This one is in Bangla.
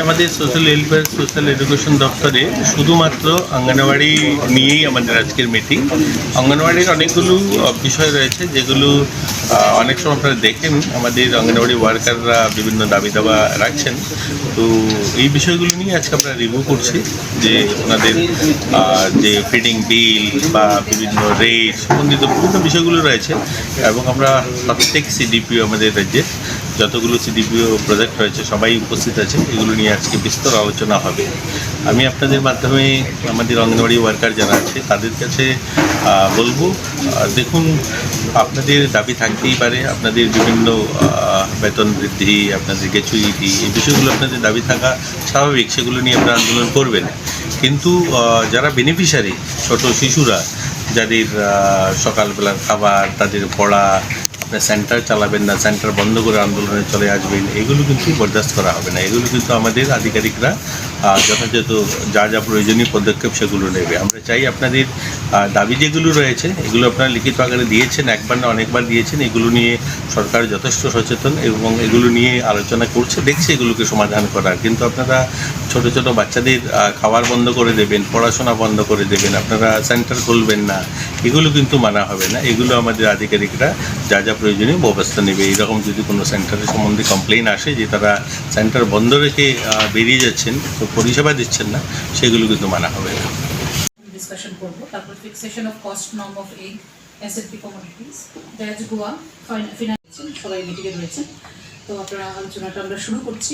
আমাদের সোশ্যাল ওয়েলফেয়ার সোশ্যাল এডুকেশন দপ্তরে শুধুমাত্র অঙ্গনওয়াড়ি নিয়েই আমাদের আজকের মিটিং। অঙ্গনওয়াড়ির অনেকগুলো বিষয় রয়েছে যেগুলো অনেক সময় আপনারা দেখেন আমাদের অঙ্গনওয়াড়ি ওয়ার্কাররা বিভিন্ন দাবি দাবা রাখছেন। তো এই বিষয়গুলো নিয়ে আজকে আমরা রিভিউ করছি যে ওনাদের যে ফিডিং বিল বা বিভিন্ন রেট সম্বন্ধিত বিভিন্ন বিষয়গুলো রয়েছে, এবং আমরা প্রত্যেক সিডিপিও আমাদের রাজ্যে যতগুলো সিডিপিও প্রজেক্ট রয়েছে সবাই উপস্থিত আছে। এগুলো নিয়ে আজকে বিস্তর আলোচনা হবে। আমি আপনাদের মাধ্যমে আমাদের অঙ্গনওয়াড়ি ওয়ার্কার যারা আছে তাদের কাছে বলবো, দেখুন আপনাদের দাবি থাকতেই পারে, আপনাদের বিভিন্ন বেতন বৃদ্ধি, আপনাদের গ্র্যাচুইটি, এই বিষয়গুলো আপনাদের দাবি থাকা স্বাভাবিক, সেগুলো নিয়ে আপনারা আন্দোলন করবেন। কিন্তু যারা বেনিফিশিয়ারি, ছোট শিশুরা যাদের সকালবেলার খাবার, তাদের পড়া, আপনার সেন্টার চালাবেন না, সেন্টার বন্ধ করে আন্দোলনে চলে আসবেন, এগুলো কিন্তু বরদাস্ত করা হবে না। এগুলো কিন্তু আমাদের আধিকারিকরা যথাযথ যা যা প্রয়োজনীয় পদক্ষেপ সেগুলো নেবে। আমরা চাই আপনাদের দাবি যেগুলো রয়েছে এগুলো আপনারা লিখিত আকারে দিয়েছেন, একবার না অনেকবার দিয়েছেন। এগুলো নিয়ে সরকার যথেষ্ট সচেতন এবং এগুলো নিয়ে আলোচনা করছে, দেখছে এগুলোকে সমাধান করার। কিন্তু আপনারা ছোট ছোট বাচ্চাদের খাবার বন্ধ করে দেবেন, পড়াশোনা বন্ধ করে দেবেন, আপনারা সেন্টার খুলবেন না, এগুলো কিন্তু মানা হবে না। এগুলো আমাদের আধিকারিকরা যা যা প্রয়োজনীয় ব্যবস্থা নেবে। এইরকম যদি কোনো সেন্টারের সম্বন্ধে কমপ্লেন আসে যে তারা সেন্টার বন্ধ রেখে বেরিয়ে যাচ্ছেন, তো পরিষেবা দিচ্ছেন না, সেগুলো কিন্তু মানা হবে না। ডিসকাশন করব। তারপর fixation of cost norm of egg SFP commodities দ্যাজ Goa finance সবাই মিটিংয়ে রয়েছে। তো আপনারা আলোচনাটা আমরা শুরু করছি।